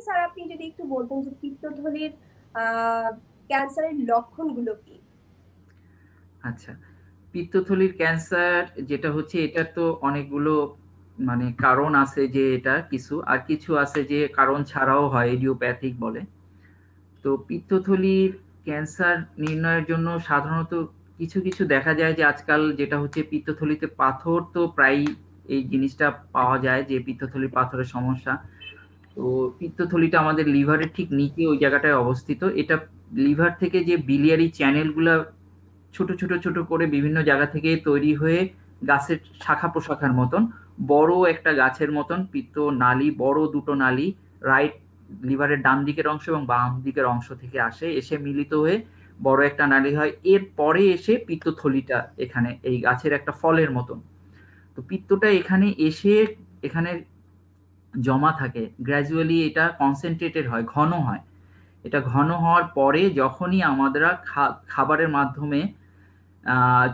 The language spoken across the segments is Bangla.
স্যার আপনি যদি একটু বলতেন যে পিত্তথলির ক্যান্সারের লক্ষণগুলো কি? আচ্ছা, পিত্তথলির ক্যান্সার যেটা হচ্ছে এটার তো অনেকগুলো মানে কারণ আছে, যে এটা কিছু আর কিছু আছে যে কারণ ছাড়াও হয়, ইডিওপ্যাথিক বলে। তো পিত্তথলির ক্যান্সার নির্ণয়ের জন্য সাধারণত কিছু কিছু দেখা যায় যে আজকাল যেটা হচ্ছে পিত্তথলিতে পাথর, তো প্রায় এই জিনিসটা পাওয়া যায় যে পিত্তথলির পাথরের সমস্যা। তো পিত্তথলিটা আমাদের লিভারের ঠিক নিচে ওই জায়গাটায় অবস্থিত। এটা লিভার থেকে যে বিলিয়ারি চ্যানেলগুলা ছোট ছোট ছোট করে বিভিন্ন জায়গা থেকে তৈরি হয়ে গাছের শাখা প্রশাখার মতন বড় একটা গাছের মতন পিত্ত নালী, বড় দুটো নালী, রাইট লিভারের ডান দিকের অংশ এবং বাম দিকের অংশ থেকে আসে, এসে মিলিত হয়ে বড় একটা নালী হয়। এর পরে এসে পিত্তথলিটা এখানে এই গাছের একটা ফলের মতন। তো পিত্তটা এখানে এসে এখানে জমা থাকে, গ্র্যাজুয়ালি এটা কনসেন্ট্রেটেড হয়, ঘন হয়। এটা ঘন হওয়ার পরে যখনই আমরা খাবারের মাধ্যমে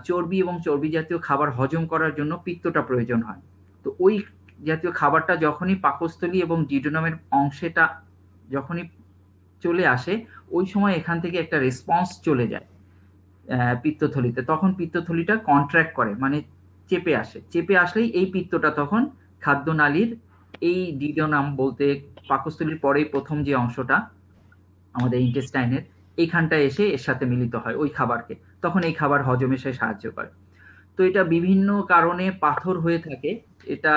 চর্বি এবং চর্বি জাতীয় খাবার হজম করার জন্য পিত্তটা প্রয়োজন হয়। তো ওই জাতীয় খাবারটা যখনই পাকস্থলী এবং জিডোনামের অংশেটা যখনই চলে আসে, ওই সময় এখান থেকে একটা রেসপন্স চলে যায় পিত্তথলিতে। তখন পিত্তথলিটা কন্ট্রাক্ট করে, মানে চেপে আসে। চেপে আসলেই এই পিত্তটা তখন খাদ্যনালীর এই ডিডোনাম বলতে পাকস্থলীর পরেই প্রথম যে অংশটা আমাদের ইন্টেস্টাইনের, এইখানটা এসে এর সাথে মিলিত হয় ওই খাবারকে। তখন এই খাবার হজমে সে সাহায্য করে। তো এটা বিভিন্ন কারণে পাথর হয়ে থাকে। এটা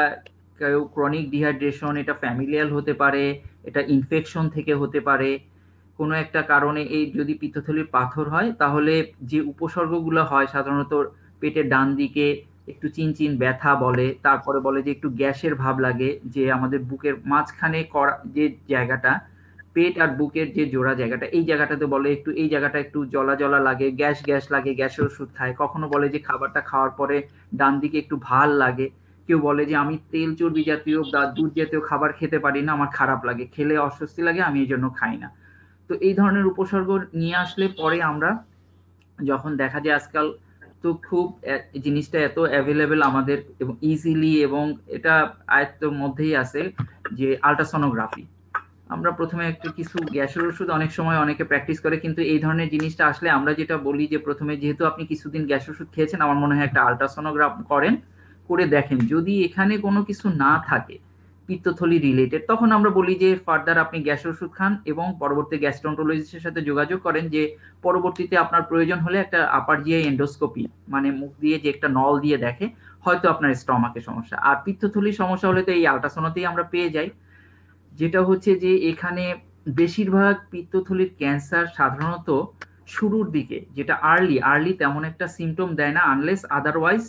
কেউ ক্রনিক ডিহাইড্রেশন, এটা ফ্যামিলিয়াল হতে পারে, এটা ইনফেকশন থেকে হতে পারে। কোনো একটা কারণে এই যদি পিত্তথলির পাথর হয় তাহলে যে উপসর্গগুলো হয় সাধারণত পেটের ডান দিকে একটু চিনচিন ব্যথা বলে, তারপরে বলে যে একটু গ্যাসের ভাব লাগে, যে আমাদের বুকের মাঝখানে করা যে জায়গাটা, পেট আর বুকের যে জোড়া জায়গাটা, এই জায়গাটাতে বলে একটু, এই জায়গাটা একটু জ্বলা জ্বলা লাগে, গ্যাস গ্যাস লাগে, গ্যাসের ওষুধ খায়। কখনো বলে যে খাবারটা খাওয়ার পরে ডান দিকে একটু ভাল লাগে। কেউ বলে যে আমি তেল চর্বি জাতীয় বা দুধ জাতীয় খাবার খেতে পারি না, আমার খারাপ লাগে, খেলে অস্বস্তি লাগে, আমি এই জন্য খাই না। তো এই ধরনের উপসর্গ নিয়ে আসলে পরে আমরা যখন দেখা যায় আজকাল তো খুব জিনিসটা এত অ্যাভেলেবেল আমাদের এবং ইজিলি, এবং এটা আয়ত্তের মধ্যেই আছে, যে আল্ট্রাসোনোগ্রাফি। আমরা প্রথমে একটা কিছু গ্যাসের ওষুধ অনেক সময় অনেকে প্র্যাকটিস করে, কিন্তু এই ধরনের জিনিসটা আসলে আমরা যেটা বলি যে প্রথমে যেহেতু আপনি কিছুদিন গ্যাস ওষুধ খেয়েছেন, আমার মনে হয় একটা আল্ট্রাসোনোগ্রাফ করেন, করে দেখেন যদি এখানে কোনো কিছু না থাকে পিত্তথলি রিলেটেড, তখন আমরা বলি যে ফার্দার আপনি গ্যাস ওষুধ খান এবং পরবর্তী গ্যাস্ট্রন্টোলজিস্টের সাথে যোগাযোগ করেন, যে পরবর্তীতে আপনার প্রয়োজন হলে একটা আপার জিআই এন্ডোস্কোপি, মানে মুখ দিয়ে যে একটা নল দিয়ে দেখে, হয়তো আপনার স্টমাকের সমস্যা। আর পিত্তথলির সমস্যা হলে তো এই আল্ট্রাসোনোতেই আমরা পেয়ে যাই। যেটা হচ্ছে যে এখানে বেশিরভাগ পিত্তথলির ক্যান্সার সাধারণত শুরুর দিকে, যেটা আর্লি আর্লি তেমন একটা সিমটম দেয় না, আনলেস আদারওয়াইজ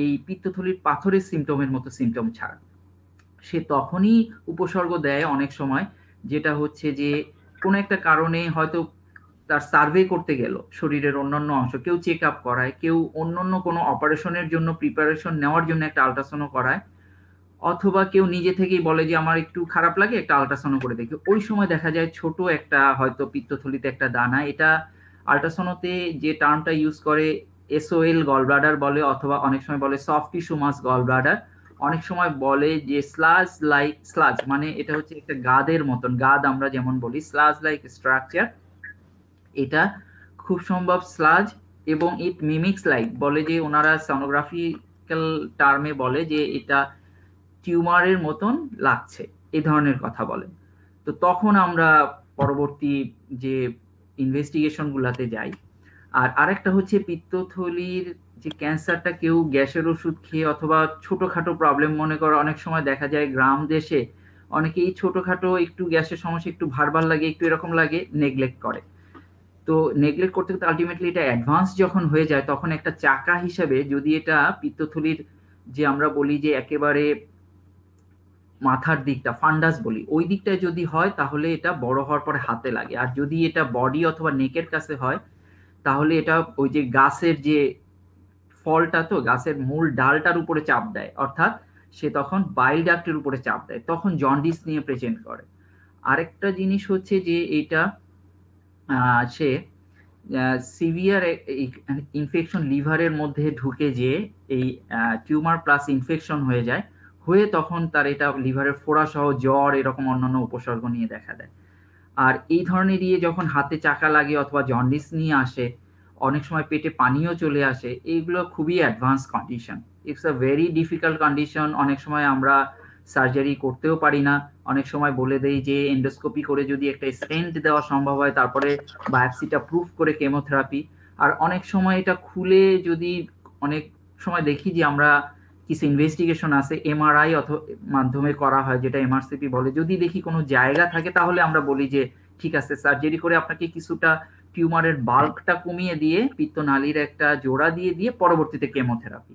এই পিত্তথলির পাথরের সিমটমের মতো সিমটম ছাড়া। সে তখনই উপসর্গ দেয় অনেক সময়, যেটা হচ্ছে যে কোনো একটা কারণে হয়তো তার সার্ভে করতে গেল শরীরের অন্যান্য অংশ, কেউ চেক আপ করায়, কেউ অন্যান্য কোনো অপারেশনের জন্য প্রিপারেশন নেওয়ার জন্য একটা আল্ট্রাসাউন্ড করায়, অথবা কেউ নিজে থেকেই বলে যে আমার একটু খারাপ লাগে, একটা আল্ট্রাসাউন্ড করে দেখি। ওই সময় দেখা যায় ছোট একটা হয়তো পিত্তথলিতে একটা দানা। এটা আল্ট্রাসাউন্ডতে যে টার্মটা ইউজ করে এসওএল গল ব্লাডার বলে, অথবা অনেক সময় বলে সফট টিস্যু মাস গল ব্লাডার, অনেক সময় বলে যে স্লাজ লাইক স্লাজ, মানে এটা হচ্ছে একটা গাদের মতন, গাদ আমরা যেমন বলি স্লাজ লাইক স্ট্রাকচার, এটা খুব সম্ভব স্লাজ। এবং ইট মিমিক্স লাইক, বলে যে ওনারা সনোগ্রাফিক্যাল টার্মে বলে যে এটা টিউমারের মতন লাগছে, এই ধরনের কথা বলে। তো তখন আমরা পরবর্তী যে ইনভেস্টিগেশন গুলাতে যাই। আর আরেকটা হচ্ছে পিত্তথলির যে ক্যান্সারটা কেউ গ্যাসের ওষুধ খেয়ে অথবা ছোটখাটো প্রবলেম মনে করে, অনেক সময় দেখা যায় গ্রাম দেশে অনেকেই ছোটখাটো একটু গ্যাসের সমস্যা, একটু ভারবার লাগে, একটু এরকম লাগে, নেগলেক্ট করে। তো নেগলেক্ট করতে করতে আলটিমেটলি এটা অ্যাডভান্স যখন হয়ে যায়, তখন একটা চাকা হিসেবে যদি এটা পিত্তথলির যে আমরা বলি যে একেবারে মাথার দিকটা ফান্ডাস বলি, ওই দিকটায় যদি হয় তাহলে এটা বড় হওয়ার পরে হাতে লাগে। আর যদি এটা বডি অথবা নেকের কাছে হয় তাহলে এটা ওই যে গাছের যে ফলটা, তো গাছের মূল ডালটার উপরে চাপ দেয়, অর্থাৎ সে তখন বাইল ডাক্টের উপরে চাপ দেয়, তখন জন্ডিস নিয়ে প্রেজেন্ট করে। আরেকটা জিনিস হচ্ছে যে এটা সে সিভিয়ার ইনফেকশন লিভারের মধ্যে ঢুকে যে এই টিউমার প্লাস ইনফেকশন হয়ে যায়, হয়ে তখন তার এটা লিভারের ফোড়া সহ জ্বর এরকম অন্যান্য উপসর্গ নিয়ে দেখা দেয়। আর এই ধরনের যখন হাতে চাকা লাগে অথবা জন্ডিস নিয়ে আসে, অনেক সময় পেটে পানিও চলে আসে, এইগুলো খুবই advance condition. It's a very difficult condition. অনেক সময় আমরা সার্জারি করতেও পারি না। অনেক সময় বলে দেই যে এন্ডোস্কোপি করে যদি একটা স্টেন্ট দেওয়া সম্ভব হয়, তারপরে বায়োপসিটা প্রুফ করে কেমোথেরাপি। আর অনেক সময় এটা খুলে যদি অনেক সময় দেখি যে আমরা কিছু ইনভেস্টিগেশন আছে এমআরআই মাধ্যমে করা হয়, যেটা এমআরসিপি বলে। যদি দেখি কোনো জায়গা থাকে তাহলে আমরা বলি যে ঠিক আছে, সার্জারি করে আপনাকে কিছুটা টিউমারের বাল্কটা কমিয়ে দিয়ে পিত্তনালীর একটা জোড়া দিয়ে পরবর্তীতে কেমোথেরাপি।